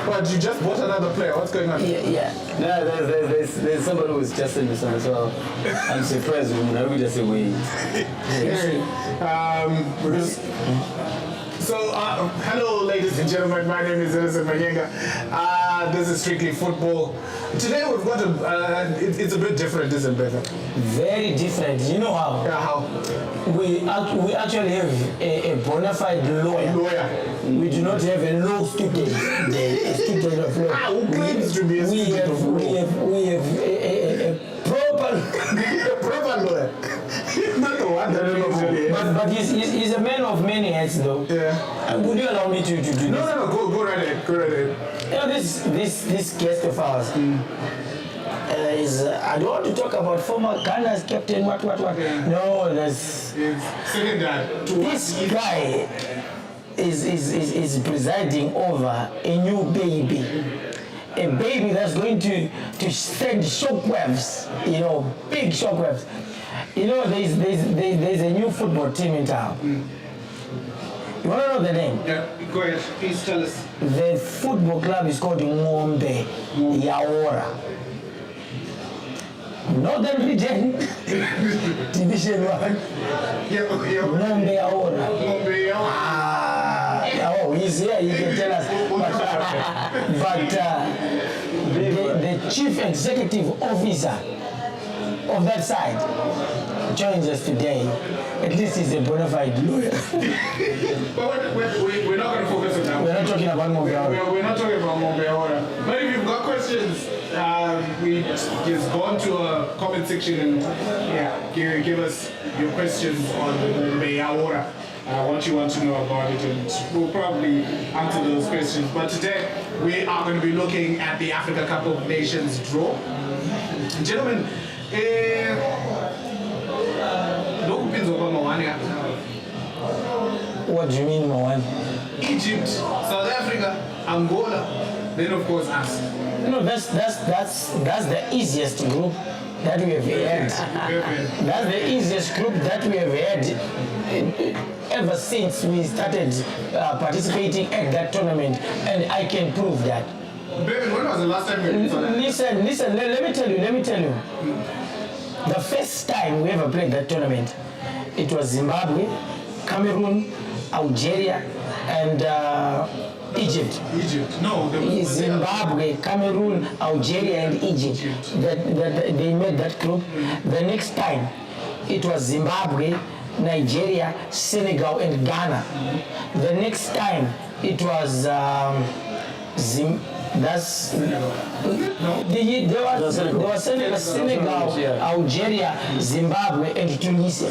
But you just bought another player. What's going on? Yeah. No, there's somebody who's just in this one as well. I'm surprised we just say we. So, hello ladies and gentlemen, my name is Manyenga. This is Strictly Football. Today we've got it's a bit different, isn't it, Beven? Very different. You know how? Yeah, how? We actually have a bona fide lawyer. We do not have a law student, a student of law. Who claims to be a student of law? We have a proper lawyer. Not the one that usually. But he's a man of many hats, though. Yeah. Would you allow me to do this? No. Go right ahead. Go right ahead. You know, this guest of ours is. I don't want to talk about former Ghana's captain. What? Yeah. No, that's. Second that. This guy is presiding over a new baby. A baby that's going to send shockwaves, you know, big shockwaves. You know, there's a new football team in town. You want to know the name? Yeah, go ahead. Please tell us. The football club is called Ngobele Magwizi. Northern Region, Division 1. Ngobele Magwizi. Oh, he's here, he can tell us. But the chief executive officer of that side joins us today. At least he's a bona fide lawyer. But we're not going to focus on that. We're not talking about Ngobele. We're not talking about Ngobele. But if you've got questions, we just go on to a comment section and give us your questions on Ngobele. What you want to know about it, and we'll probably answer those questions. But today, we are going to be looking at the Africa Cup of Nations draw. Gentlemen, what do you mean, Mawan? Egypt, South Africa, Angola, then of course us. No, that's the easiest group that we have had. That's the easiest group that we have had ever since we started participating at that tournament, and I can prove that. Beven, when was the last time you saw that? Listen, let me tell you. The first time we ever played that tournament, it was Zimbabwe, Cameroon, Algeria, and Egypt. No, Zimbabwe, Cameroon, Algeria, and Egypt. That they made that group. The next time, it was Zimbabwe, Nigeria, Senegal, and Ghana. The next time, it was there was Senegal, Algeria, Zimbabwe, and Tunisia.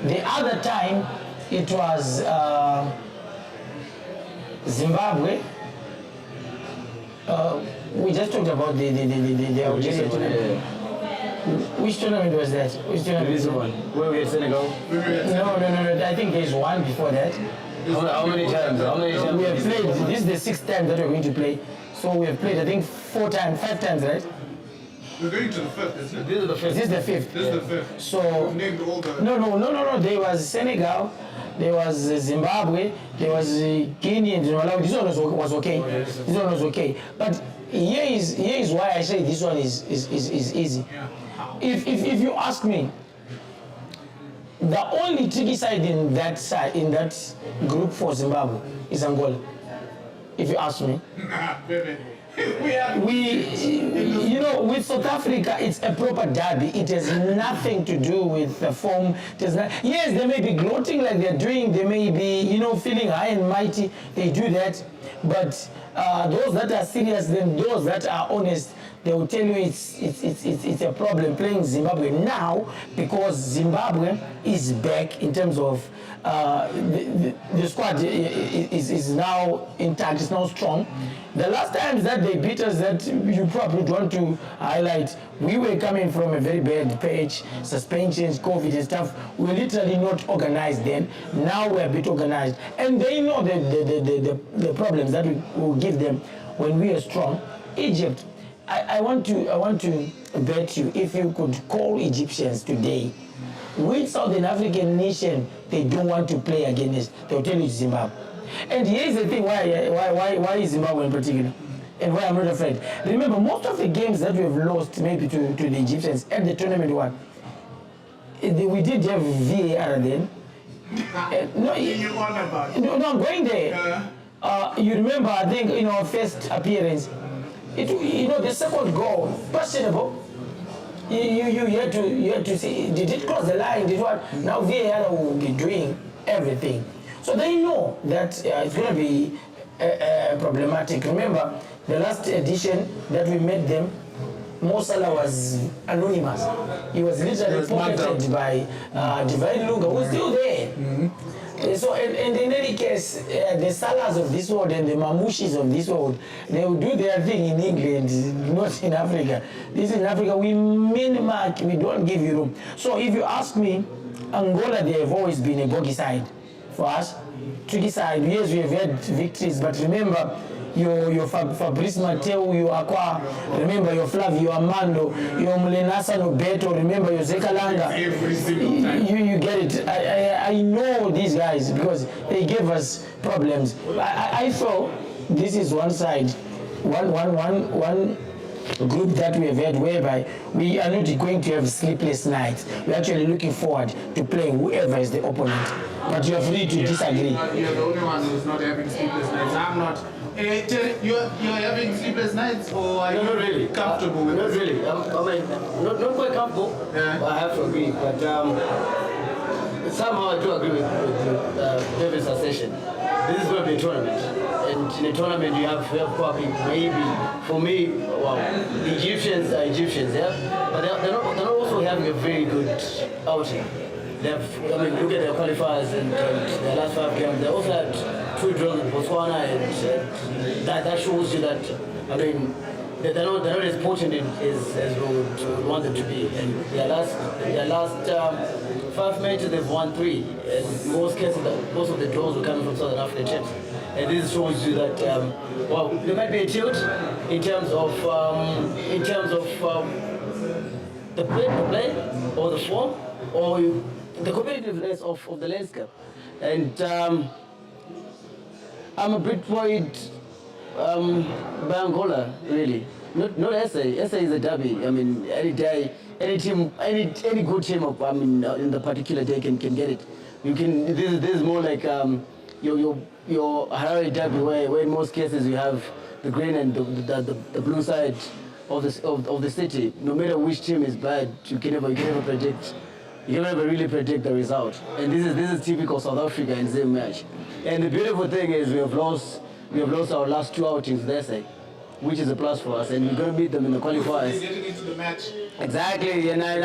The other time, it was Zimbabwe. We just talked about the Algeria tournament. Which tournament was that? Which tournament? This one. Where we had Senegal? No. I think there's one before that. How many times? We have played. This is the 6th time that we're going to play. So we have played, I think, 5 times, right? We're going to the 5th, isn't it? This is the 5th. This is the 5th. This is the 5th. So we've named all the... No. There was Senegal, there was Zimbabwe, there was Guinea and Malawi. This one was okay. This one was okay. But here is why I say this one is easy. Yeah. If you ask me, the only tricky side in that group for Zimbabwe is Angola. If you ask me. You know, with South Africa, it's a proper derby. It has nothing to do with the form. Yes, they may be gloating like they're doing. They may be, you know, feeling high and mighty. They do that. But those that are serious, then those that are honest, they will tell you it's a problem playing Zimbabwe now, because Zimbabwe is back in terms of the squad is now intact, it's now strong. The last times that they beat us, that you probably want to highlight, we were coming from a very bad patch, suspensions, COVID and stuff. We were literally not organized then. Now we're a bit organized. And they know the problems that we will give them when we are strong. Egypt, I want to bet you, if you could call Egyptians today, which Southern African nation they don't want to play against, they'll tell you Zimbabwe. And here's the thing why is Zimbabwe in particular, and why I'm not afraid. Remember, most of the games that we've lost maybe to the Egyptians at the tournament one, we did have VAR then. No, I'm going there. You remember, I think, in our first appearance, the second goal, questionable. You had to see, did it cross the line? Did what? Now VAR will be doing everything. So they know that it's going to be problematic. Remember, the last edition that we met them, Mo Salah was anonymous. He was literally pocketed by Beven Svinurayi, who's still there. So, and in any case, the Salahs of this world and the Mamushis of this world, they will do their thing in England, not in Africa. This is in Africa, we min-mark, we don't give you room. So if you ask me, Angola, they have always been a bogey side for us. Tricky side, yes, we have had victories, but remember, your Fabrice Mateo, your Aqua, remember your Flavio Amando, your Mlenasa Nobeto, remember your Zekalanga. Every single time. You get it. I know these guys because they gave us problems. I thought this is one side, one group that we have had whereby we are not going to have sleepless nights. We're actually looking forward to playing whoever is the opponent. But you're free to disagree. You're the only one who's not having sleepless nights. I'm not. You're having sleepless nights, or are you not really comfortable with it? Not really. Not quite comfortable. Yeah. I have to agree, but somehow I do agree with Beven's assertion. This is going to be a tournament, and in a tournament you have probably maybe for me, well, the Egyptians are Egyptians, yeah, but they're not also having a very good outing. Look at their qualifiers and their last 5 games. They also had 2 draws in Botswana, and that shows you that, they're not as potent as we would want them to be. And their last 5 matches, they've won 3. And in most cases, most of the draws were coming from Southern African teams. And this shows you that, there might be a tilt in terms of the play or the form, or the competitiveness of the landscape. And I'm a bit worried by Angola, really. Not SA. SA is a derby. Any day, any team, any good team in the particular day can get it. This is more like your Harare derby, where in most cases you have the green and the blue side of the city. No matter which team is bad, you can never predict. You can never really predict the result. And this is typical South Africa in Zim match. And the beautiful thing is we have lost our last 2 outings there, say, which is a plus for us. And we're going to beat them in the qualifiers. Getting into the match. Exactly. And I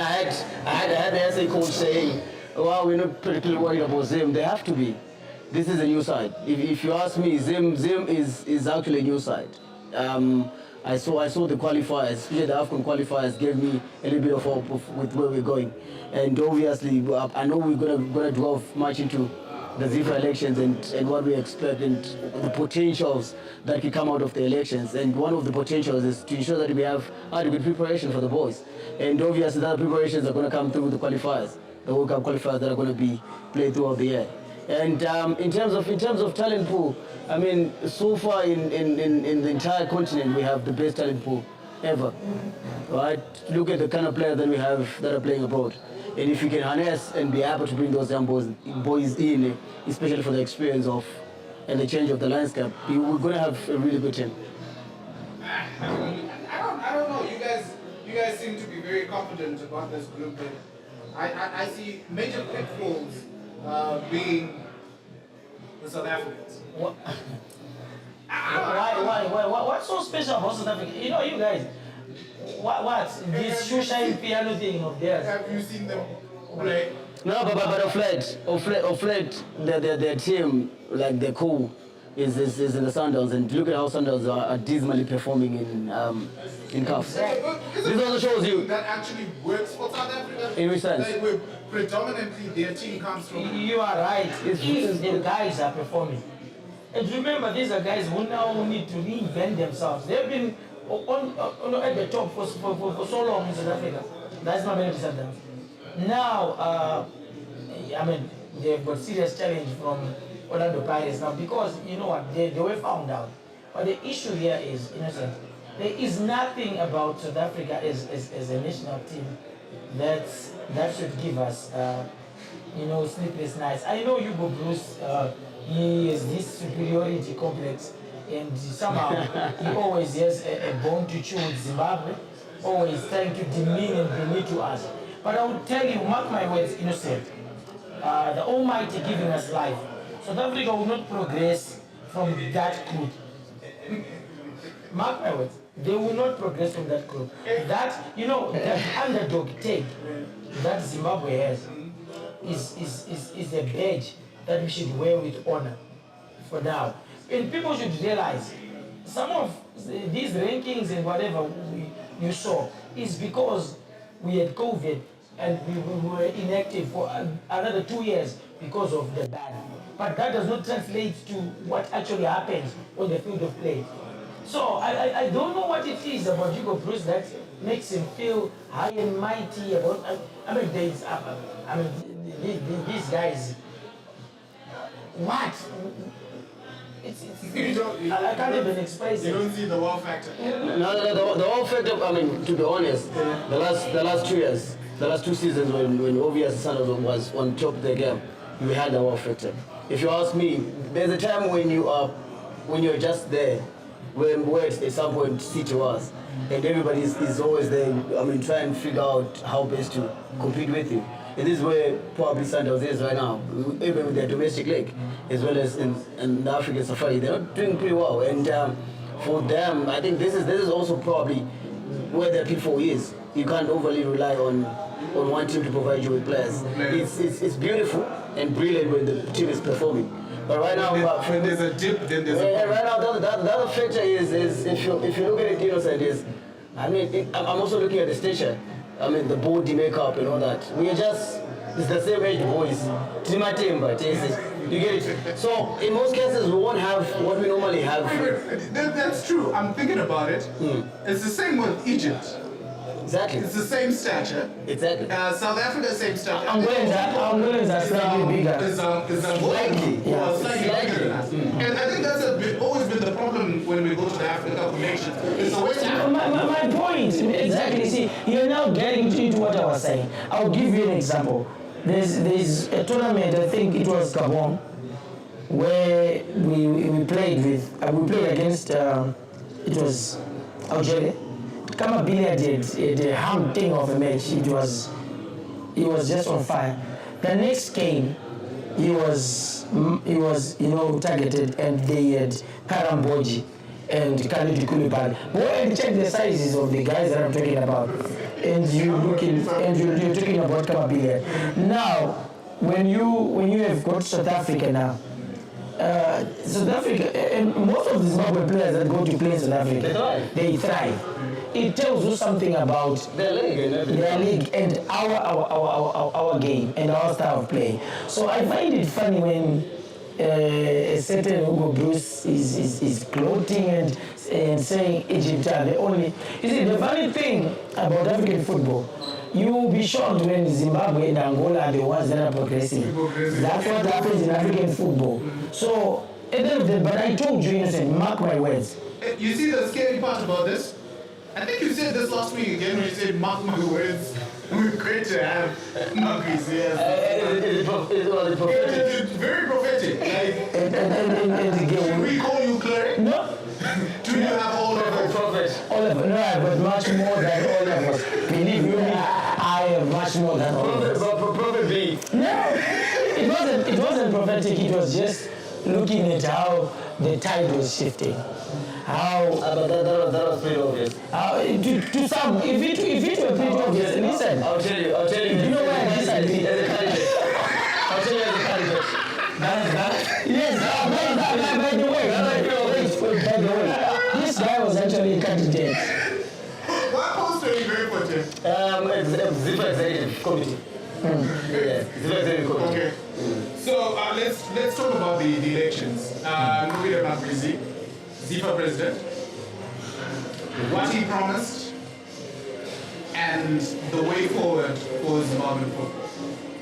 had the SA coach saying, well, we're not particularly worried about Zim. They have to be. This is a new side. If you ask me, Zim is actually a new side. I saw the qualifiers, especially the AFCON qualifiers, gave me a little bit of hope with where we're going. And obviously, I know we're gonna delve much into the ZIFA elections and what we expect and the potentials that can come out of the elections. And one of the potentials is to ensure that we have adequate preparation for the boys. And obviously, the preparations are gonna come through the qualifiers, the World Cup qualifiers that are gonna be played throughout the year. And in terms of talent pool, so far in the entire continent, we have the best talent pool ever. Right? Look at the kind of players that we have that are playing abroad. And if you can harness and be able to bring those young boys in, especially for the experience and the change of the landscape, we're going to have a really good team. I don't know. You guys seem to be very confident about this group, but I see major pitfalls being the South Africans. What? Why? What's so special about South Africa? You guys, what? This shoe-shine piano thing of theirs. Have you seen them play? No, but of late, their team, like their core, is in the Sundowns, and look at how Sundowns are dismally performing in CAF. This also shows you that actually works for South Africa. In which sense? Like where predominantly their team comes from. You are right. The guys are performing. And remember, these are guys who now need to reinvent themselves. They've been at the top for so long in South Africa. That's not many disadvantages. Now, they've got serious challenge from Orlando Pirates now because you know what they were found out. But the issue here is innocent. There is nothing about South Africa as a national team that should give us sleepless nights. I know Hugo Bruce, he has this superiority complex, and somehow he always has a bone to chew with Zimbabwe, always trying to demean and belittle us. But I will tell you, mark my words, innocent, the Almighty giving us life, South Africa will not progress from that group. Mark my words, they will not progress from that group. That, that underdog take that Zimbabwe has is a badge that we should wear with honor for now. And people should realize some of these rankings and whatever you saw is because we had COVID and we were inactive for another 2 years because of the ban. But that does not translate to what actually happens on the field of play. So I don't know what it is about Hugo Bruce that makes him feel high and mighty about. These guys. What? I can't even express it. You don't see the wow factor. No, the wow factor. To be honest, the last 2 years, the last 2 seasons when obvious Sanders was on top of the game, we had the wow factor. If you ask me, there's a time when you're just there. When words at some point see to us, and everybody is always there. Try and figure out how best to compete with you. And this is where probably Sanders is right now, even with their domestic league, as well as in the African Safari. They're not doing pretty well, and for them, I think this is also probably where their pitfall is. You can't overly rely on one team to provide you with players. It's beautiful and brilliant when the team is performing. But right now, when there's a dip, then there's a. Right now, the other factor is if you look at it innocent is, I'm also looking at the station. The body makeup and all that. We are it's the same age boys. Timatimba, you get it? So in most cases, we won't have what we normally have. That's true. I'm thinking about it. It's the same with Egypt. Exactly. It's the same stature. Exactly. South Africa, same stature. Angola is slightly bigger. Slightly. Yeah, slightly bigger than us. And I think that's always been the problem when we go to the African Cup of Nations. It's the West Africa. My point, exactly. See, you're now getting into what I was saying. I'll give you an example. There's a tournament, I think it was Gabon, where we played against, it was Algeria. Kamabili did a ham thing of a match. He was just on fire. The next game, he was targeted, and they had Karamboji and Khalid Koulibaly. Go and check the sizes of the guys that I'm talking about, and you're talking about Kamabili. Now, when you have got South Africa now. South Africa, and most of the Zimbabwean players that go to play in South Africa, they thrive. It tells you something about their league and our game and our style of play. So I find it funny when a certain Hugo Bruce is gloating and saying Egypt are the only. You see, the funny thing about African football, you will be shocked when Zimbabwe and Angola are the ones that are progressing. That's what happens in African football. So, but I told you, innocent, mark my words. You see the scary part about this? I think you said this last week again when you said mark my words. We're great to have Magwizi. It's very prophetic. Should we call you cleric? No. Do you have all levels? All levels. No, I have much more than all levels. Believe me, I have much more than all levels. Prophet. No, it wasn't prophetic. It was just looking at how the tide was shifting. How? But that was pretty obvious. To some, if it were pretty obvious, listen. I'll tell you. Do you know why I disagree? I'll tell you as a candidate. Yes, by the way, this guy was actually a candidate. What post are you going for, Tim? It's ZIFA Executive Committee. Yeah, ZIFA Executive Committee. Okay. So let's talk about the elections. Ngobele Magwizi, ZIFA president, what he promised, and the way forward for Zimbabwean football.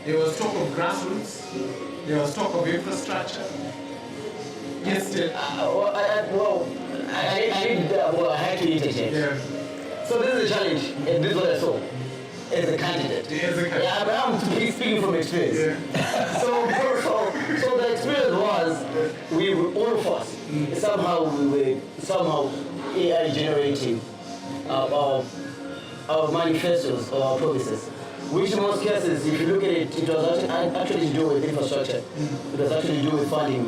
There was talk of grassroots. There was talk of infrastructure. Yes, still. I had to interject. Yeah. So this is a challenge, and this is what I saw as a candidate. Yeah, but I'm speaking from experience. Yeah. So the experience was, we were, all of us, somehow AI generating our manifestos or our promises. Which in most cases, if you look at it, it was actually to do with infrastructure. It was actually to do with funding,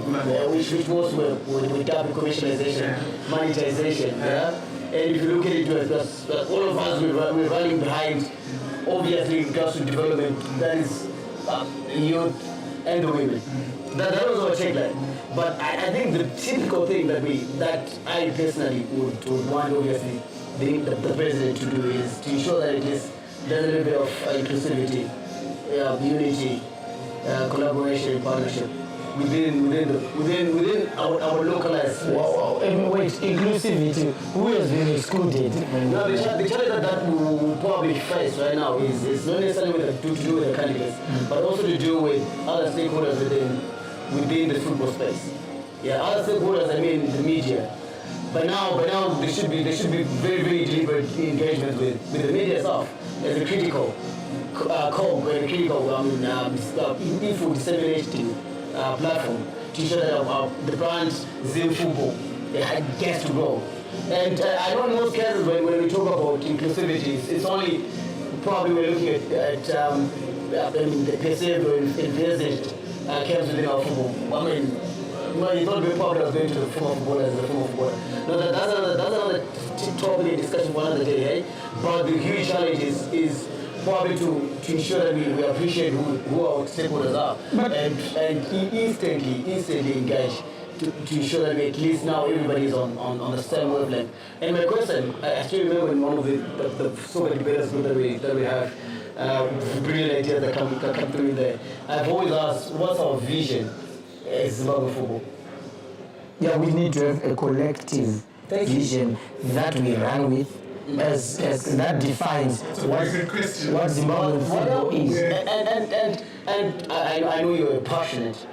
which most were double commercialization, monetization. Yeah? And if you look at it, all of us we're running behind, obviously, grassroots development, that is youth and the women. That was our tagline. But I think the typical thing that I personally would want, obviously, the president to do is to ensure that there's a little bit of inclusivity, unity, collaboration, partnership within our localized space. Wow. Wait, inclusivity, who has been excluded? No, the challenge that we will probably face right now is not necessarily to do with the candidates, but also to do with other stakeholders within the football space. Yeah, other stakeholders, I mean the media. But now there should be very, very deliberate engagement with the media itself as a critical info disseminating platform to ensure that the brand Zim football gets to grow. And I know in most cases when we talk about inclusivity, it's only probably we're looking at the perceived or envisaged camps within our football. I mean, you thought very probably I was going to the former footballer as a former footballer. No, that's another topic and discussion for another day, eh? But the huge challenge is probably to ensure that we appreciate who our stakeholders are and instantly engage to ensure that at least now everybody is on the same wavelength. And my question, I still remember in one of the so many debaters group that we have, brilliant ideas that come through there. I've always asked, what's our vision as Zimbabwe football? Yeah, we need to have a collective vision that we run with, as that defines what Zimbabwean football is. And I know you're passionate.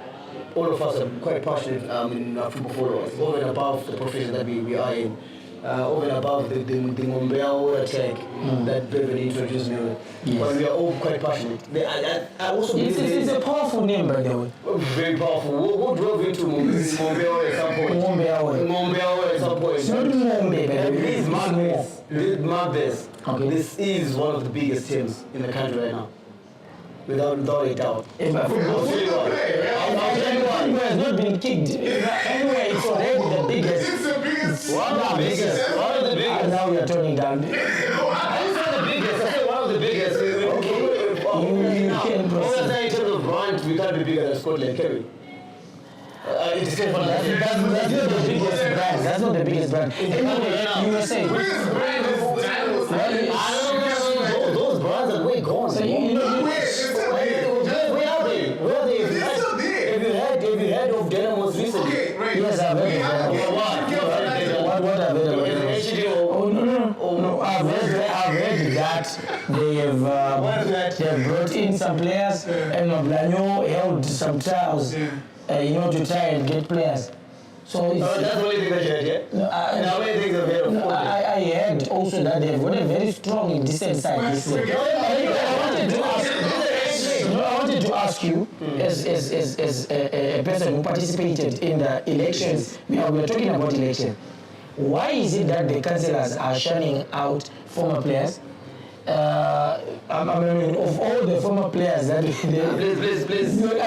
All of us are quite passionate in our football followers, over and above the profession that we are in, over and above the Ngobele attack that Beven introduced me with. Yes. But we are all quite passionate. I also believe it's a powerful name, by the way. Very powerful. Who drove into Ngobele at some point? Ngobele at some point. It's not Ngobele, Please mark this. Okay. This is one of the biggest teams in the country right now. Without a doubt. Football has not been kicked. Anyway, it's already the biggest. It's the biggest. One of the biggest. Now we are turning down. I didn't say the biggest. I said one of the biggest. Okay. You can proceed. In terms of brand, we can't be bigger than Scotland, can we? That's not the biggest brand. That's not the biggest brand. Anyway, you were saying. Biggest brand is Those brands are way gone. So where are they? Have you heard of Dynamos recently? okay, right. yes, I've heard what I've heard. Oh no, I've heard that they have brought in some players and Blanyo held some trials, to try and get players. So it's, that's the only thing that you heard, yeah? No, how many things have you heard of? I heard also that they've got a very strong and decent side this year. I wanted to ask you, as a person who participated in the elections, we are talking about elections. Why is it that the councillors are shunning out former players? I mean, of all the former players that Please. No, I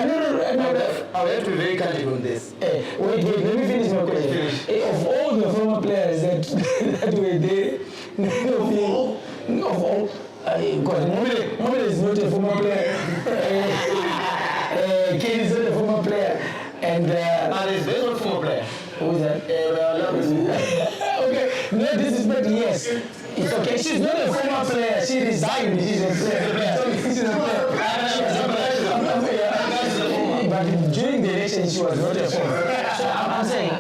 have to be very candid on this. wait, let me finish my question. Of all the former players that were there, of all, Ngobele is not a former player. Kid is not a former player. And there's one former player. who is that? Okay, no disrespect, yes. It's okay. She's not a former player. She resigned. She's a player. She's a player. But during the election, she was not a former. So I'm saying,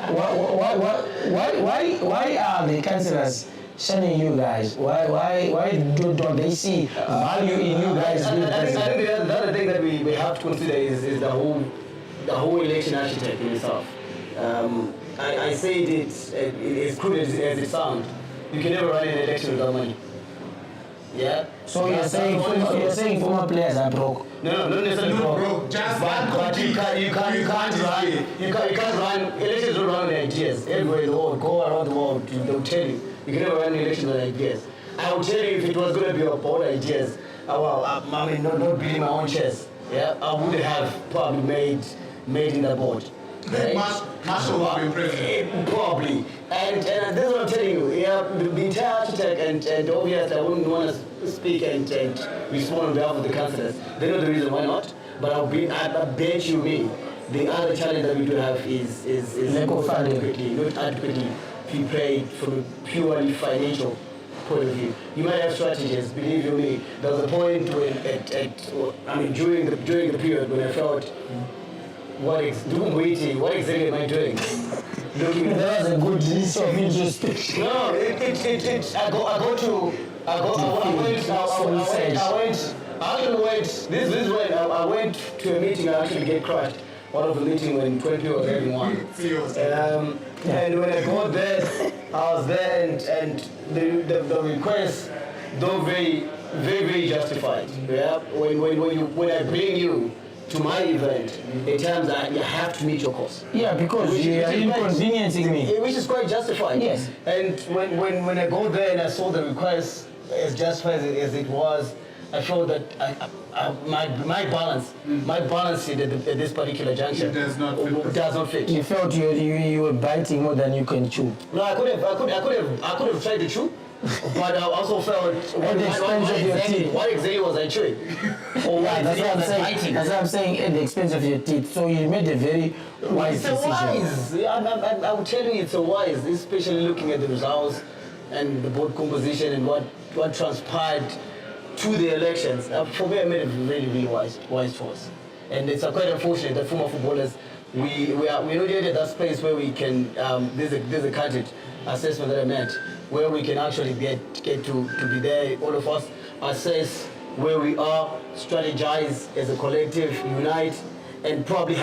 why are the councillors shunning you guys? Why don't they see value in you guys? I think the other thing that we have to consider is the whole election architect in itself. I say it's as crude as it sounds. You can never run an election without money. Yeah. So you're saying former players are broke? No, not necessarily broke. Just but you can't run elections. Don't run on ideas. Everywhere in the world, go around the world, they'll tell you you can never run elections on ideas. I will tell you if it was going to be about ideas. Not building my own chest. Yeah, I would have probably made in the board. Right? Marshall will be president. Probably. And this is what I'm telling you. Yeah, the entire architect and obviously I wouldn't want to speak and respond on behalf of the councillors. They know the reason why not. But I bet you me, the other challenge that we do have is not adequately prepared from a purely financial point of view. You might have strategies, believe you me. There was a point when during the period when I felt what exactly am I doing? That was a good list of introspection. No, I went to a meeting. I actually get crushed. One of the meeting when 20 was having one. And when I got there, I was there, and the requests, though very, very, very justified. Yeah, when I bring you to my event, at times you have to meet your cost. Yeah, because you are inconveniencing me. Which is quite justified. Yes. And when I go there and I saw the request as justified as it was, I felt that my balance at this particular juncture does not fit. You felt you were biting more than you can chew. No, I could have tried to chew. But I also felt what exactly was I chewing? That's what I'm saying, at the expense of your teeth. So you made a very wise decision. I will tell you it's a wise, especially looking at the results and the board composition and what transpired to the elections. For me, I made a really, really wise choice. And it's quite unfortunate that former footballers, we're not yet at that space where we can, there's a candid assessment that I meant, where we can actually get to be there, all of us, assess where we are, strategize as a collective, unite, and probably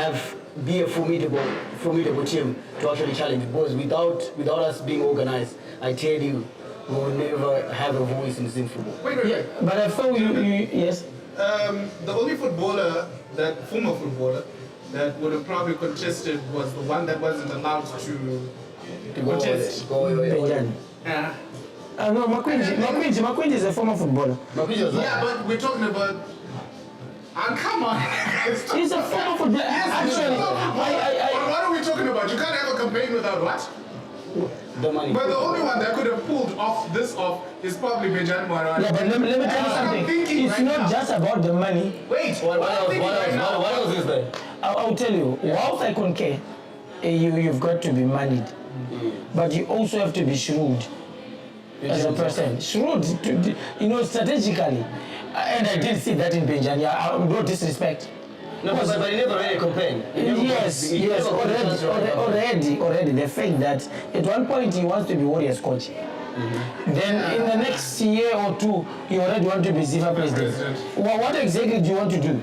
be a formidable team to actually challenge. Because without us being organized, I tell you, we will never have a voice in Zim football. Wait. Yeah, but I thought you yes. The only former footballer, that would have probably contested was the one that wasn't allowed to contest. Yeah. No, Magwizi is a former footballer. Yeah, but we're talking about. Come on. He's a former footballer. Yes, actually, what are we talking about? You can't have a campaign without what? The money. But the only one that could have pulled this off is probably Beven Svinurayi. Yeah, but let me tell you something. It's not just about the money. Wait, what else is there? I'll tell you. Whilst I concur, you've got to be moneyed, but you also have to be shrewd as a person. Shrewd, strategically. And I did see that in Benjani. No disrespect. No, but he never ran a campaign. Yes, already. The fact that at one point he wants to be Warriors coach. Then in the next year or two, you already want to be ZIFA president. Well, what exactly do you want to do?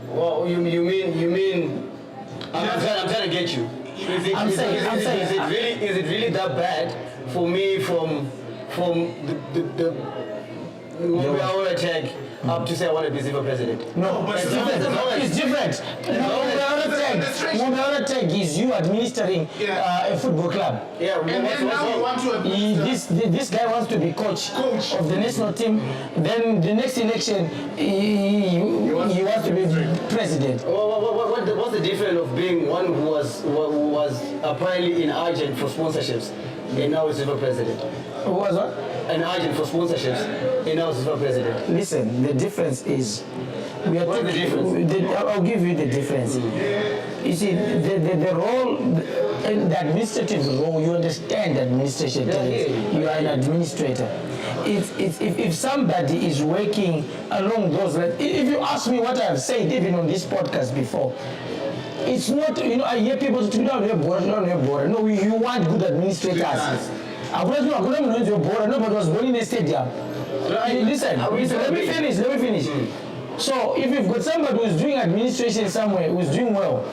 Well, you mean? I'm trying to get you. Is it really that bad for me from the Ngobele attack up to say I want to be ZIFA president? No, but it's different. Ngobele attack is you administering a football club. Yeah, and then now you want to administer. This guy wants to be coach of the national team. Then the next election, he wants to be president. What's the difference of being one who was apparently in agent for sponsorships and now is ZIFA president? Who was what? An agent for sponsorships and now is ZIFA president. Listen, the difference is What's the difference? I'll give you the difference. You see, the role, and the administrative role, you understand administration. You are an administrator. If somebody is working along those lines, if you ask me what I've said even on this podcast before, it's not, I hear people say, no, you want good administrators. Nobody was born in a stadium. Listen, let me finish. So if you've got somebody who's doing administration somewhere, who's doing well,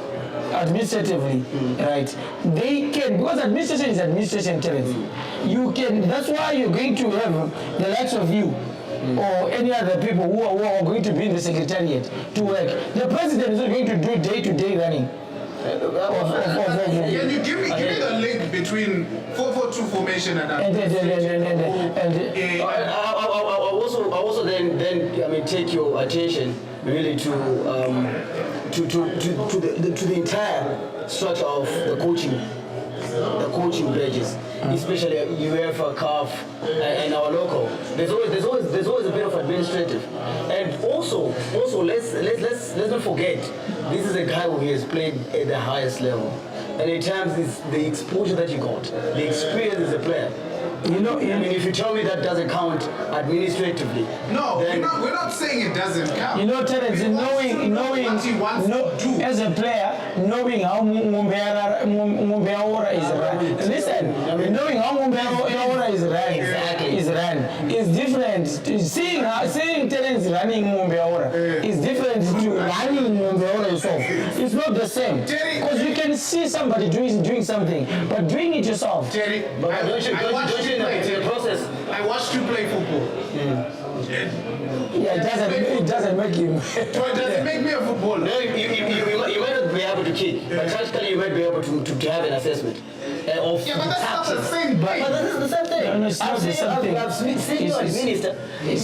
administratively, right? They can, because administration is administration, Terence. You can, that's why you're going to have the likes of you or any other people who are going to be in the secretariat to work. The president is not going to do day-to-day running. Can you give me the link between 4-4-2 formation and I also then take your attention really to the entire structure of the coaching badges, especially UEFA, CAF, and our local. There's always a bit of administrative, and also let's not forget, this is a guy who has played at the highest level, and at times it's the exposure that you got, the experience as a player. I mean, if you tell me that doesn't count administratively, no, we're not saying it doesn't count. Terence, as a player, knowing how Ngobele is run. Listen, knowing how Ngobele is run is different. Seeing Terence running Ngobele is different to running Ngobele yourself. It's not the same. Because you can see somebody doing something, but doing it yourself. Terry, I watched you play football. Yeah, it doesn't make you. It doesn't make me a footballer. No, you might not be able to kick, but practically you might be able to have an assessment. But that's not the same thing. But this is the same thing. No, it's not the same thing. I've seen you as minister. It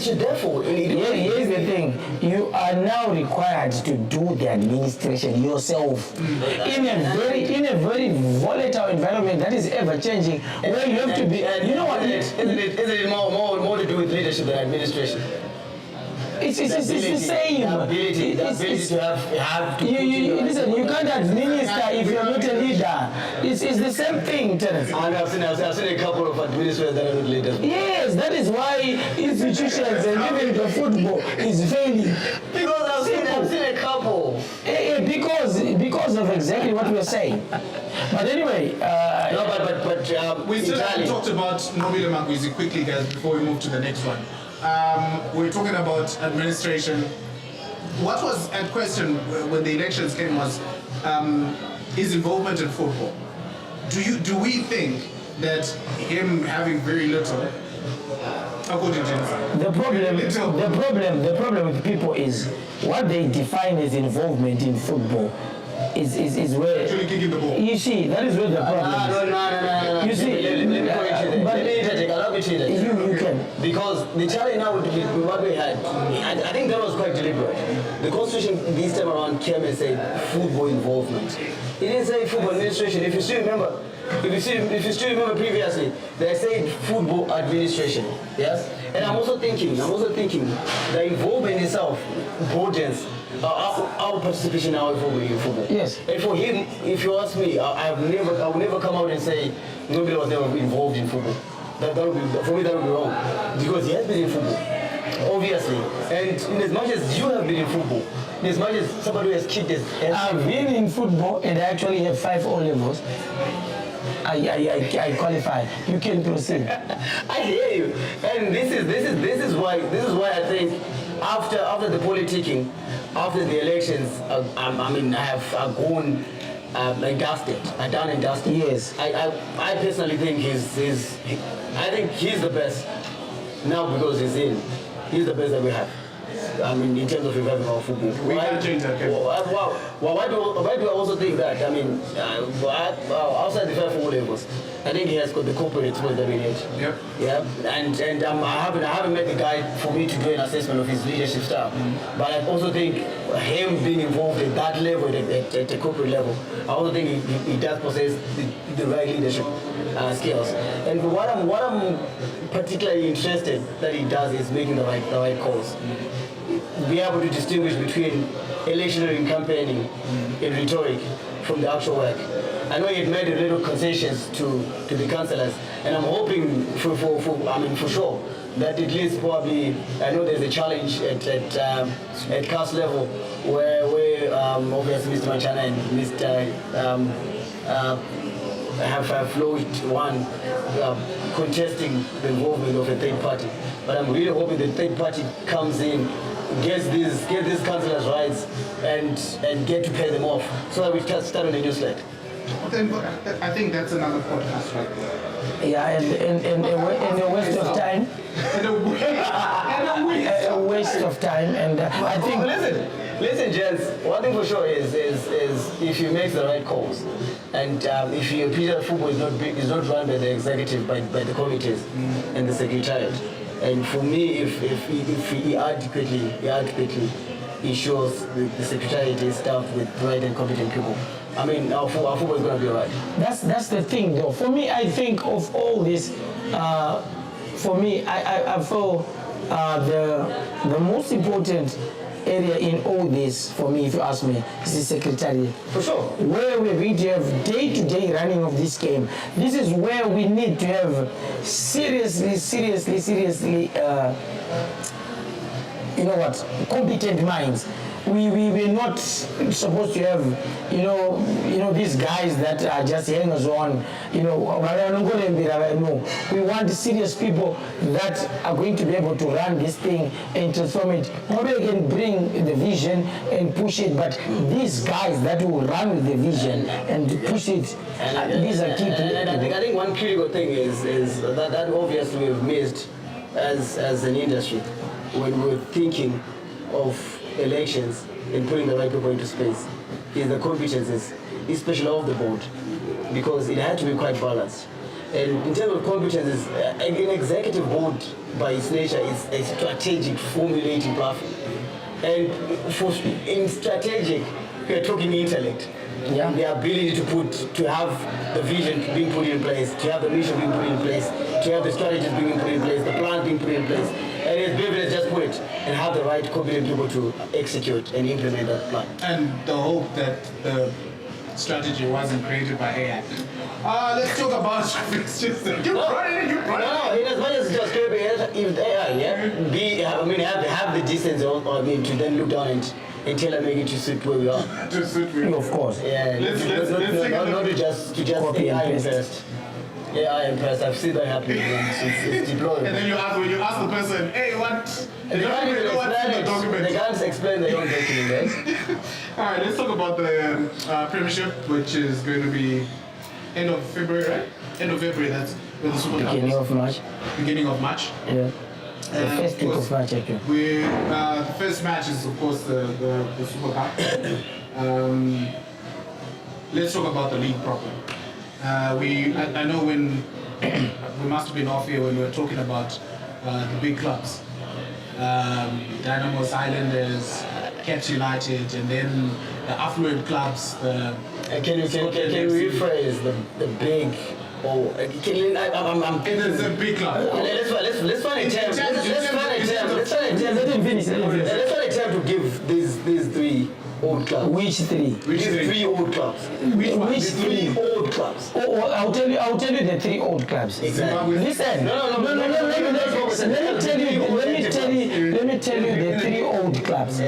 should therefore. Here's the thing. You are now required to do the administration yourself in a very volatile environment that is ever changing, where you have to be. You know what? Isn't it more to do with leadership than administration? It's the same. The ability to have to listen, you can't administer if you're not a leader. It's the same thing, Terence. And I've seen a couple of administrators that are not leaders. Yes, that is why institutions and even the football is failing. Because I've seen a couple. Because of exactly what we're saying. But anyway, we still haven't talked about Ngobele Magwizi quickly, guys, before we move to the next one. We're talking about administration. What was at question when the elections came was his involvement in football. Do we think that him having very little, according to the problem with people is what they define as involvement in football is where actually kicking the ball. You see, that is where the problem is. No. You see, allow me to say that. You can. Because the challenge now with what we had, I think that was quite deliberate. The Constitution this time around came and said football involvement. It didn't say football administration. If you still remember previously, they said football administration. Yes? And I'm also thinking the involvement itself broadens our participation now in football. Yes. And for him, if you ask me, I would never come out and say nobody was never involved in football. For me, that would be wrong. Because he has been in football, obviously. And in as much as you have been in football, in as much as somebody who has kicked his I've been in football and I actually have 5 O-levels. I qualify. You can proceed. I hear you. And this is why I think after the politicking, after the elections, I have gone and dusted. I done and dusted. Yes. I personally think he's the best now because he's in. He's the best that we have. In terms of reviving our football. We can't change that. Why do I also think that? Outside the 5 football levels, I think he has got the corporate experience that we need. Yep. Yeah. And I haven't met the guy for me to do an assessment of his leadership style. But I also think him being involved at that level, at the corporate level, I also think he does possess the right leadership skills. And what I'm particularly interested that he does is making the right calls. Be able to distinguish between electioneering campaigning and rhetoric from the actual work. I know you've made a little concessions to the councillors, and I'm hoping for sure that at least probably, I know there's a challenge at CAS level where obviously Mr. Machana and Mr. have launched one contesting the involvement of a third party. But I'm really hoping the third party comes in, get these councillors' rights, and get to pay them off, so that we can start on a new slate. I think that's another podcast right there. Yeah, and a waste of time. A waste of time, and I think. Listen, gents. One thing for sure is if you make the right calls, and if you appreciate that football is not run by the executive, by the committees and the secretariat. And for me, if he adequately ensures the secretariat is staffed with right and competent people, I mean, our football is going to be alright. That's the thing, though. For me, I think of all this. For me, I feel the most important area in all this, for me, if you ask me, is the secretariat. For sure. Where we're going to have day-to-day running of this game. This is where we need to have seriously, competent minds. We're not supposed to have, these guys that are just hangers on, no. We want serious people that are going to be able to run this thing and transform it. Nobody can bring the vision and push it, but these guys that will run with the vision and push it, these are key people. And I think one critical thing is that obviously we've missed as an industry when we're thinking of elections and putting the right people into space is the competences, especially of the board, because it had to be quite balanced. And in terms of competences, an executive board by its nature is a strategic formulating platform. And in strategic, we are talking intellect. Yeah. The ability to have the vision being put in place, to have the mission being put in place, to have the strategies being put in place, the plan being put in place. And as Beven has just put it, and have the right competent people to execute and implement that plan. And the hope that the strategy wasn't created by AI. Let's talk about fixtures. You brought it in. No, in as much as just if AI, have the decency to then look down and tailor make it to suit where we are. To suit where we are. Of course. Yeah. Not to just Copy AI and paste. invest. AI invest. I've seen that happening. It's deployed. And then when you ask the person, hey, what? They can't explain their own document, right? All right, let's talk about the Premiership, which is going to be end of February, right? End of February, that's when the Super Cup Beginning is. of March. Beginning of March. Yeah. The first week of March, actually. The first match is, of course, the Super Cup. Let's talk about the league proper. I know when we must have been off here when we were talking about the big clubs. Dynamos, Highlanders, Caps United, and then the affluent clubs. Can you rephrase the big? It's a big club. Let's find a term. Let him finish. Let's find a term to give these three old clubs. Which three? These three old clubs. Which three old clubs? Oh, I'll tell you the three old clubs. Exactly. Listen. No. Let me tell you the three old clubs.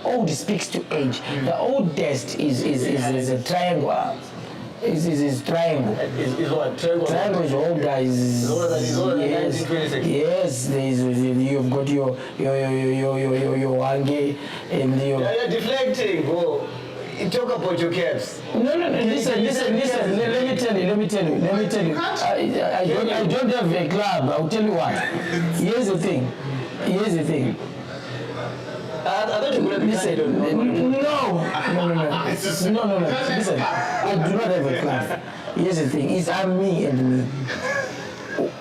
Old speaks to age. The oldest is a triangle. Is triangle. Is what? Triangle is older. Is older than 1926. Yes, you've got your Wange and your. You're deflecting, bro. You talk about your caps. No. Listen. Let me tell you. I don't have a club. I'll tell you why. Here's the thing. I thought you would have Listen, no. Listen, I do not have a club. Here's the thing, it's me and me.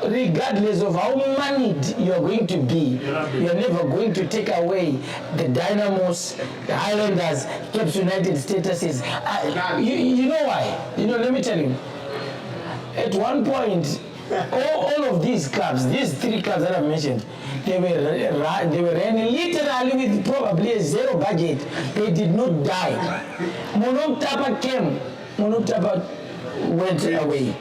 Regardless of how moneyed you're going to be, you're never going to take away the Dynamos, the Highlanders, Caps United statuses. You know why? Let me tell you. At one point, all of these clubs, these three clubs that I've mentioned, they were running literally with probably a zero budget. They did not die. Monoptapa came. Monoptapa went away.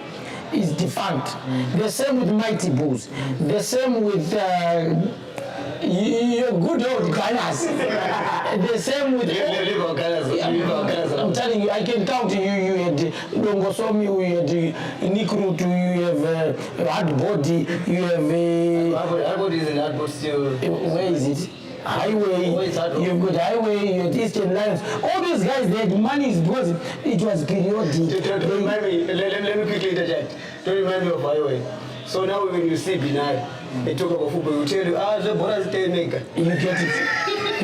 It's defunct. The same with Mighty Bulls. The same with your good old Gunners. The same with... I'm telling you, I can count you. You had Dongosomi, you had Nikrutu, you have hard body, you have Hard body is in hard body still. where is it? Highway, you've got highway, you had Eastern Lions. All those guys, they had money because it was periodic. Don't remind me, let me quickly interject. Don't remind me of highway. So now when you see Binay, they talk about football, we tell you, the Boras Tenega. You get it.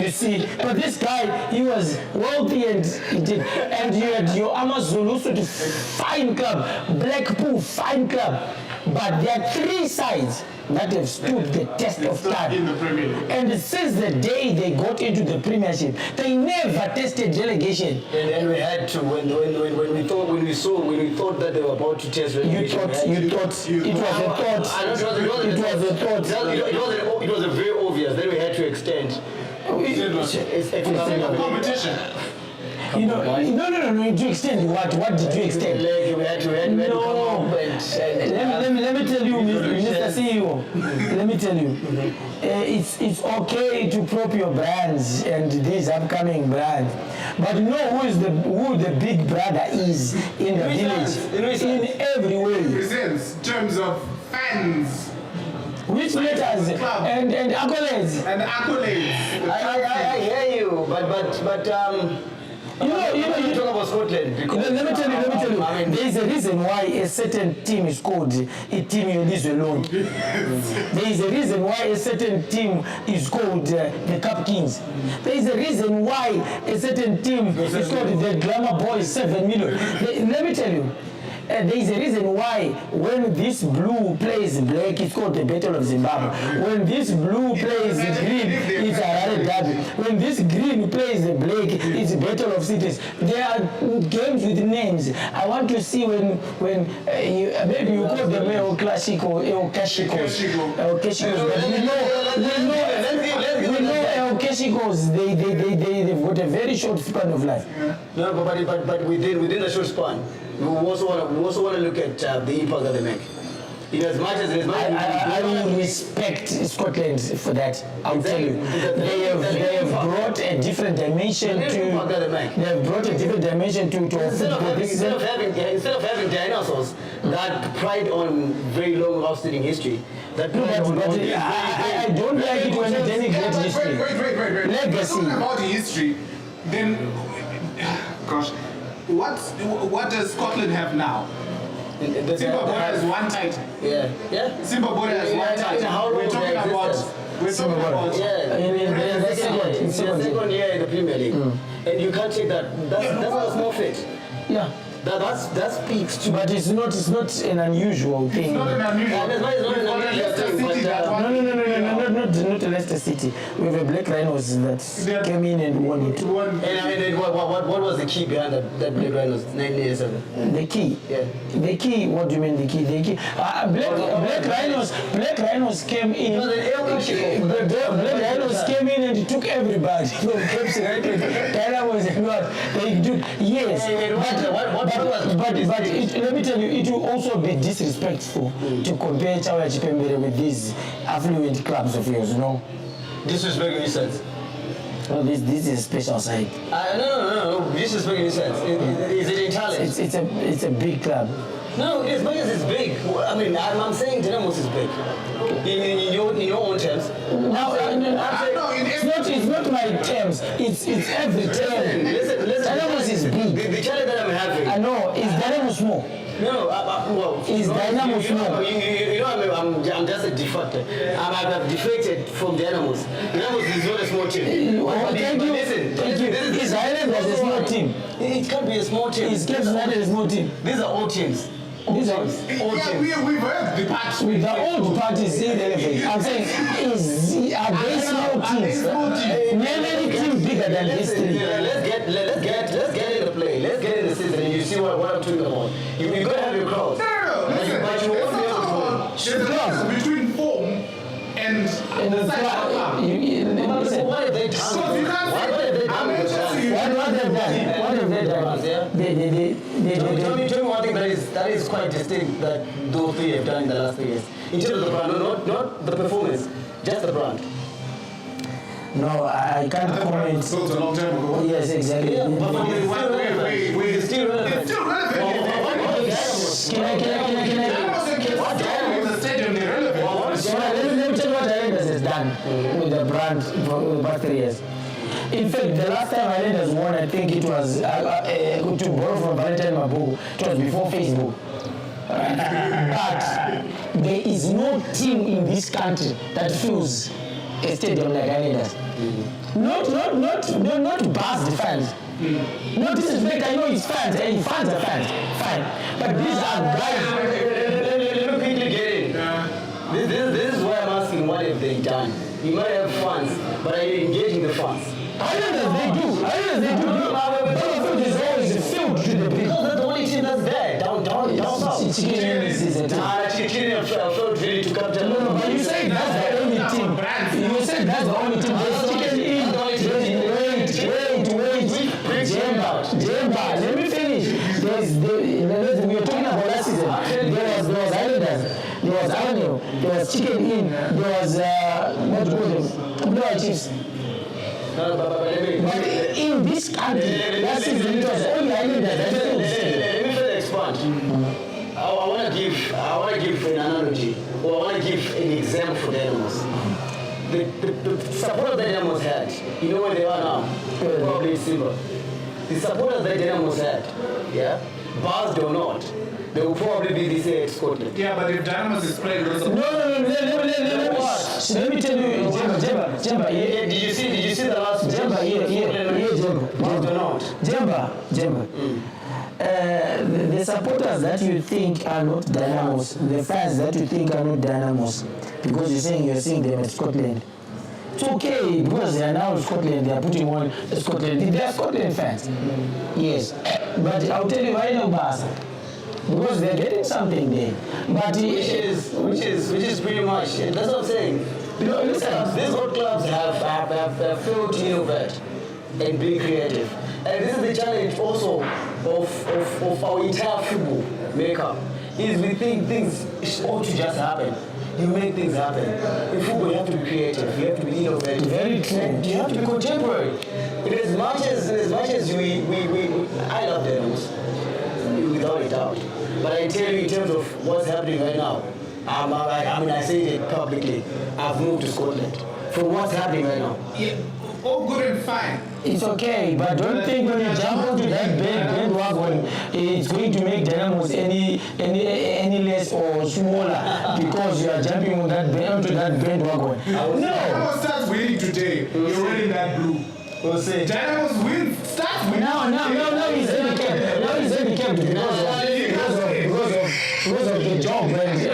You see, but this guy, he was wealthy and he did. And you had your Amazulu, fine club, Blackpool, fine club. But there are three sides that have stood the test of time. In the Premier League. And since the day they got into the Premiership, they never tested relegation. And we had to when we thought that they were about to test relegation. You thought it was a thought. It was a very obvious. Then we had to extend. It's a competition. You know, no. To extend what? What did you extend? We had to come up and let me tell you, Mr. CEO. Let me tell you, it's okay to prop your brands and these upcoming brands, but know who the big brother is in the village, in every way. Presents in terms of fans. Which matters and accolades. And accolades. I hear you, but you talk about Scotland. Let me tell you. There is a reason why a certain team is called a team you lose alone. There is a reason why a certain team is called the Cup Kings. There is a reason why a certain team is called the Glamour Boys 7 million. Let me tell you. There is a reason why when this blue plays black, it's called the Battle of Zimbabwe. When this blue plays green, it's Harare Derby. When this green plays black, it's Battle of Cities. There are games with names. I want to see when maybe you call them El Clasico, El Cashicos. El Cashicos. But we know El Cashicos, they've got a very short span of life. No, but within the short span, we also want to look at the impact that they make. In as much as I will respect Scotland for that. I'll tell you, they have brought a different dimension to. They have brought a different dimention to instead of having dinosaurs that pride on very long outstanding history. That I don't like it when they denigrate history. Wait. Legacy. Talking about the history, then, gosh. What does Scotland have now? Zimbabwe has one title. Yeah. Zimbabwe has one title. We're talking about. In the second year in the Premier League, and you can't take that. That's not a small feat. Yeah. That speaks to. But it's not an unusual thing. It's not an unusual thing. No, not Leicester City. We have a Black Rhinos that came in and won it. And what was the key behind that Black Rhinos 1987? The key? Yeah. The key, what do you mean the key? Black Rhinos came in. Black Rhinos came in and took everybody from Cape United. Dynamos and what? They took, yes. But let me tell you, it will also be disrespectful to compare Chawa Chipembere with these affluent clubs of yours, you know? Disrespect in any sense? No, this is a special side. No. Disrespect in any sense? Is it in talent? It's a big club. No, as much as it's big. I mean, I'm saying Dynamos is big. In your own terms. It's not my terms. It's every term. Listen. Dynamos is big. The challenge that I'm having. I know. Is Dynamos small? No, is Dynamos small? I'm just a defector. I've defected from Dynamos. Dynamos is not a small team. Thank you. Is Highland a small team? It can't be a small team. Is Cape United a small team? These are all teams. These are we've heard the parts. The old parties irrelevant. I'm saying, are they small teams? Never any team bigger than these three. Let's get in the play. Let's get in the season, and you see what I'm talking about. You gotta have your crowd. No. Listen, But you won't be able to. there's a difference between form and the size of the club. What have they done? So you can't What have they done? What have they done? Tell me one thing that is quite distinct that those three have done in the last 3 years. In terms of the brand, not the performance, just the brand. No, I can't comment. So it's a long time ago. Yes, exactly. Yeah, but Wait. it's still relevant. It's still relevant. Can I? Dynamos and Kalisto in the stadium, they're relevant. Let me tell you what Islanders has done with the brand for the past 3 years. In fact, the last time Islanders won, I think it was to borrow from Valentine Mabugu. It was before Facebook. But there is no team in this country that fills a stadium like Islanders. Not buzz the fans. No disrespect, I know it's fans, and fans are fans, fine. But these are guys. Let me quickly get in. This is why I'm asking, what have they done? You might have fans, but are you engaging the fans? Islanders, they do. Battlefield is always filled to the brim. No, that's the only team that's there. Down south. Chicken is a team. Chicken felt ready to capture. No, but you said that's the only team. You said that's the only team. There's chicken in. Wait. Jemba. Let me finish. We were talking about last season. There was Islanders. There was Arnold. There was chicken in. There was what do you call them? Blue Eye Chiefs. But in this country, last season it was only Islanders. Let me further expand. I want to give an analogy, or I want to give an example for the Dynamos. The supporters that Dynamos had, you know where they are now? Probably in Simba. The supporters that Dynamos had, yeah, buzzed or not, they will probably be this year at Scotland. Yeah, but if Dynamos is playing, Let me tell you, Jemba, Did you see the last Jemba, Jemba. The supporters that you think are not Dynamos, the fans that you think are not Dynamos, because you're seeing them at Scotland. It's okay because they are now in Scotland, they are putting on Scotland. They are Scotland fans. Yes. But I'll tell you, I know Barca. Because they're getting something there. But which is pretty much, that's what I'm saying. Listen, these old clubs have failed to innovate and be creative. And this is the challenge also of our entire football makeup. Is we think things ought to just happen. You make things happen. In football, you have to be creative. You have to be innovative. Very true. You have to be contemporary. And as much as I love Dynamos, without a doubt. But I tell you, in terms of what's happening right now, I say it publicly. I've moved to Scotland from what's happening right now. yeah, all good and fine. it's okay, but don't think when you jump onto that bandwagon, it's going to make Dynamos any less or smaller because you are jumping on onto that bandwagon. No. Dynamos starts winning today. You're wearing that blue. We'll see. Dynamos win. Starts winning. Now he's handicapped. Now he's handicapped because of the job and everything.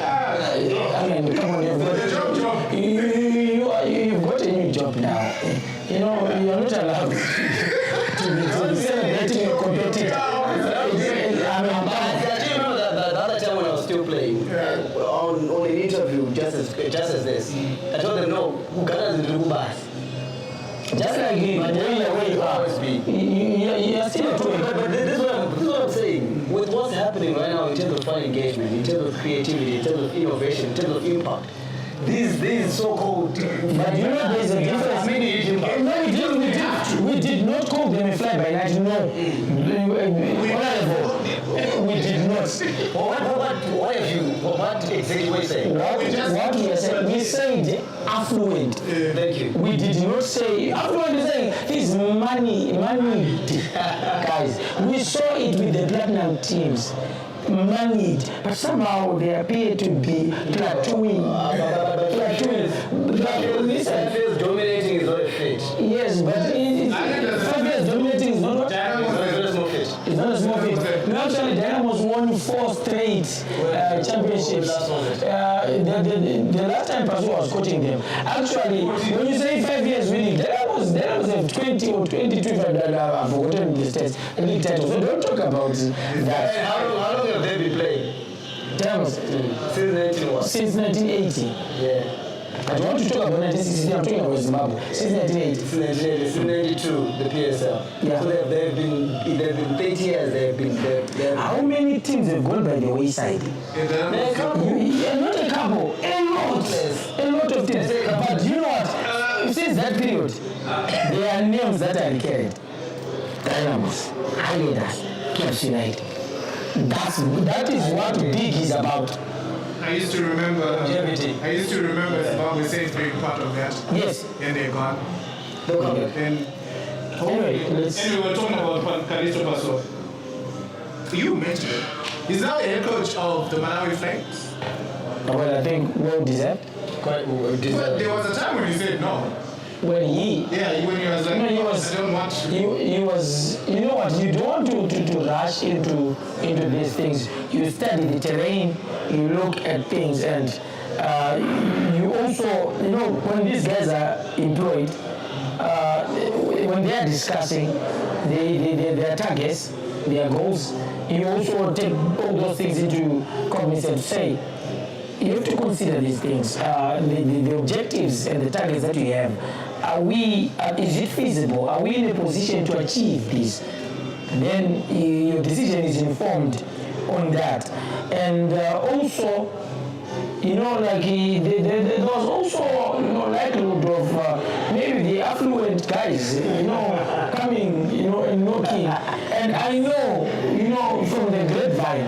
I mean, come on, you've got a new job now. You know, you're not allowed to be celebrating your competitor. I remember the other time when I was still playing, on an interview just as this, I told them, no, Uganda is the bus. Just like where you are, you're still doing it. But this is what I'm saying. With what's happening right now in terms of fan engagement, in terms of creativity, in terms of innovation, in terms of impact, these so-called... But you know there's a difference. We did not call them a fly-by-night, no. We did not. What exactly were you saying? What we are saying, we said affluent. Thank you. We did not say affluent. Is saying this money, guys. We saw it with the platinum teams. Moneyed, but somehow they appear to be plateauing. Listen, 5 years dominating is not a fit. yes, but 5 years dominating is not what? It's not a small feat. No, actually, Dynamos won 4 straight championships. The last time Pasuwa was coaching them. Actually, when you say 5 years winning, Dynamos have 20 or 22, if I've forgotten the stats, league titles. So don't talk about that. And how long have they been playing? Dynamos, since 1980. Yeah. I don't want to talk about 1960, I'm talking about Zimbabwe. Since 1980. Since 92, the PSL. Yeah. So they've been 30 years, they've been How many teams have gone by the wayside? a couple. Not a couple, a lot of teams. But you know field, there are names that are carried. Dynamos, Highlanders, Caps United. That is what big is about. I used to remember. Longevity. I used to remember Zimbabwe Saints being part of that. Yes. And they're gone. Anyway, Anyway, we're talking about Kalisto Pasuwa. You mentioned it. He's now the head coach of the Malawi Flames. well, I think well deserved. Quite well But deserved. there was a time when he said no. When he Yeah, when he was like, No, he "No, was- I don't want to." he was, you know what, you don't want to rush into these things. You study the terrain, you look at things, and you also, you know, when these guys are employed, when they are discussing their targets, their goals, you also take all those things into cognizance to say, you have to consider these things, the objectives and the targets that you have. Is it feasible? Are we in a position to achieve this? Then your decision is informed on that. And also, you know, like there was also, you know, likelihood of maybe the affluent guys, you know, coming, you know, and knocking. And I know, you know, from the grapevine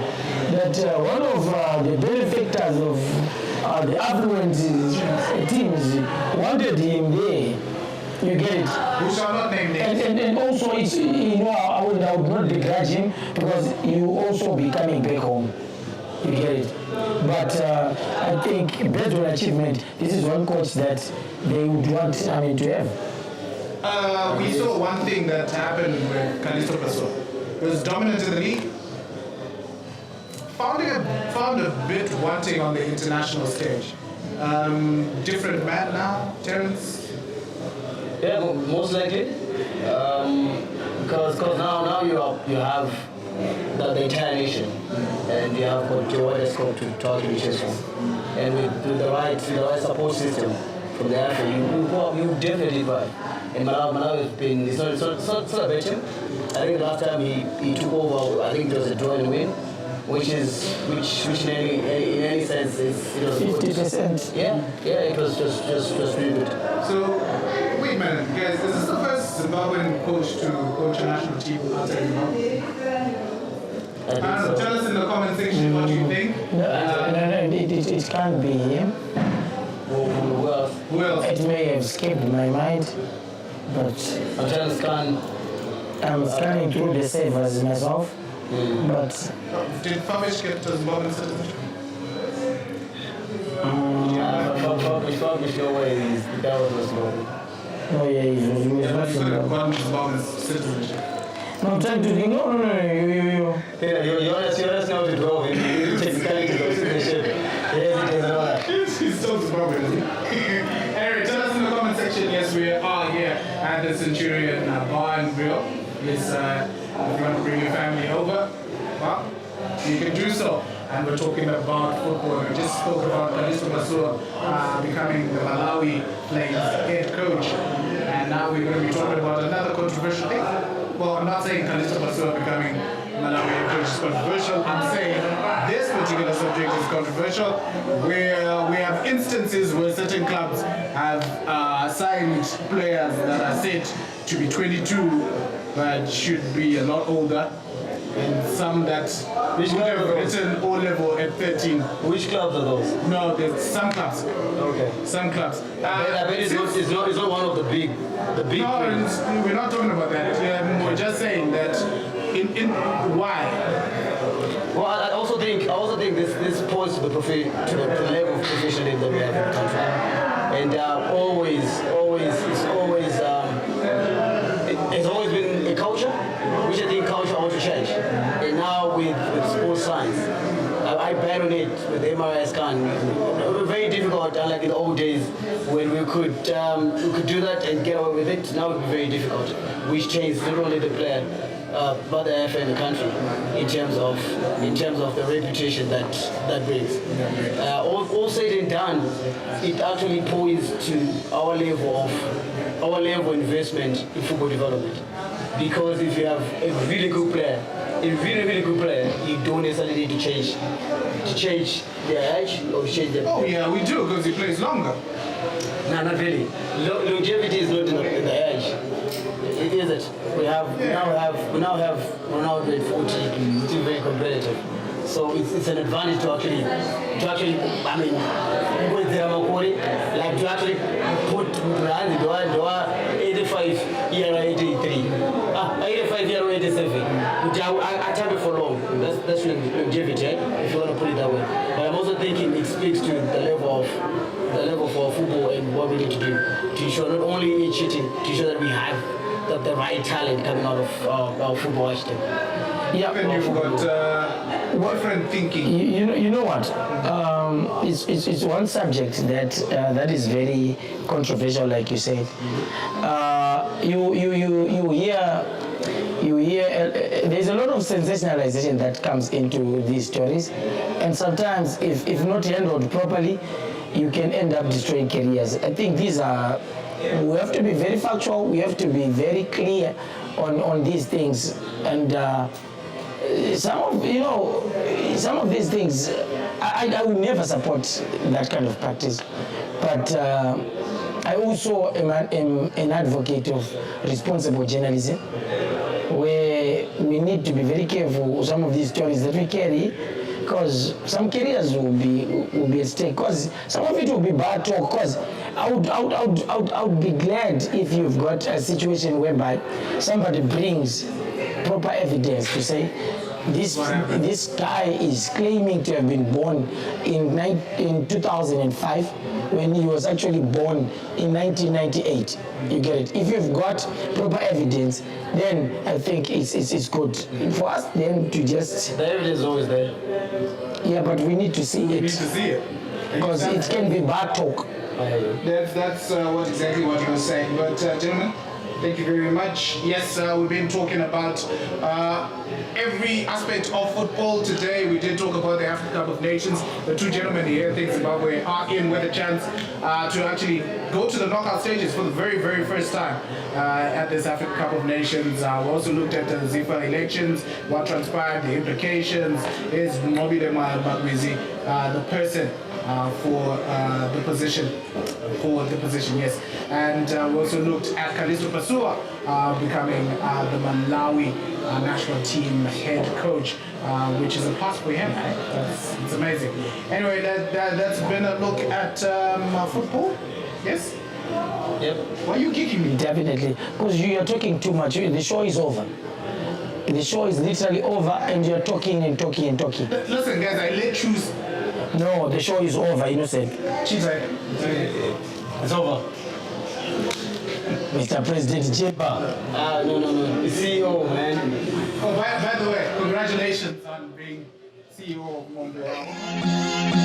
that one of the benefactors of the affluent teams wanted him there. You get it? We shall not name names. And also, it's, you know, I would not begrudge him because you also be coming back home. You get it? But I think based on achievement, this is one coach that they would want, to have. We saw one thing that happened with Kalisto Pasuwa. He was dominant in the league. Found a bit wanting on the international stage. Different man now, Terence. Yeah, most likely. Because now you have the entire nation, and you have got your wider scope to communicate from. And with the right support system from the AFCON, you definitely buy. And Malawi has been, it's not about him. I think the last time he took over, I think it was a draw and win, which in any sense it was 50%. Yeah, it was just really good. So, wait a minute, guys. Is this the first Zimbabwean coach to coach a national team outside Zimbabwe? I think so. Tell us in the comment section what you think. No, it can't be him. Who else? It may have escaped my mind, but I'm trying to scan. I'm scanning through the savers myself. But Did Favish get Zimbabwean citizenship? Fabish, no way. That was Zimbabwe. oh yeah, he was He not could have Zimbabwe. gotten Zimbabwean citizenship. No, I'm trying to think. No, you. Yeah, you honestly know to go in. Technically, to citizenship. He's so Zimbabwean, isn't he? Anyway, tell us in the comment section. Yes, we are here at the Centurion Bar and Grill. Yes, if you want to bring your family over, well, you can do so. And we're talking about football. We just spoke about Kalisto Pasuwa becoming the Malawi Flames head coach. And now we're going to be talking about another controversial thing. Well, I'm not saying Kalisto Pasuwa becoming Malawi head coach is controversial. I'm saying this particular subject is controversial. Where we have instances where certain clubs have signed players that are said to be 22 but should be a lot older. And some that would have written O-level at 13. Which clubs are those? No, there's some clubs. Okay. Some clubs. I bet it's not one of the big No, players. we're not talking about that. We're just saying that in why? Well, I also think this points to the level of professionalism that we have in the country, and it's always been a culture, which I think culture wants to change. And now with sports science, I bet on it with MRI scan. It was very difficult, unlike in the old days when we could do that and get away with it. Now it would be very difficult, which changed not only the player, but the AFCON in the country in terms of the reputation that brings. All said and done, it actually points to our level of investment in football development. Because if you have a really good player, you don't necessarily need to change to change their age or change their... Oh yeah, we do, because he plays longer. No, not really. Longevity is not in the age. It isn't. We now have Ronaldo at 40, still very competitive. So it's an advantage to actually, I mean, with the Makori, like to actually put Rand, do 85 year 83, 85 year 87, which I tell you for long. That's longevity, if you want to put it that way. But I'm also thinking it speaks to the level for football and what we need to do to ensure not only cheating, to ensure that we have the right talent coming out of our football system. Yeah, and you've got different thinking. You know what? It's one subject that is very controversial, like you said. You hear there's a lot of sensationalization that comes into these stories, and sometimes if not handled properly, you can end up destroying careers. I think we have to be very factual. We have to be very clear on these things, and some of these things, I would never support that kind of practice. But I also am an advocate of responsible journalism, where we need to be very careful with some of these stories that we carry, because some careers will be at stake. Because some of it will be bad talk. Because I would be glad if you've got a situation whereby somebody brings proper evidence to say this guy is claiming to have been born in 2005 when he was actually born in 1998. You get it? If you've got proper evidence, then I think it's good for us then to just... The evidence is always there. Yeah, but we need to see it. We need to see it. Because it can be bad talk. That's exactly what you were saying. But gentlemen, thank you very much. Yes, we've been talking about every aspect of football today. We did talk about the African Cup of Nations. The two gentlemen here, I think Zimbabwe, are in with a chance to actually go to the knockout stages for the very, very first time at this African Cup of Nations. We also looked at the ZIFA Elections, what transpired, the implications. Is Ngobele Magwizi the person for the position, yes. And we also looked at Kalisto Pasuwa becoming the Malawi national team head coach, which is a plus for him. It's amazing. Anyway, that's been a look at football. Yes? Yep. Why are you kicking me? Definitely. Because you are talking too much. The show is over. The show is literally over and you're talking and talking and talking. Listen, guys, I let you... No, the show is over, innocent. It's over. Mr. President Jeba. No. The CEO, man. Oh, by the way, congratulations on being CEO of Manyenga.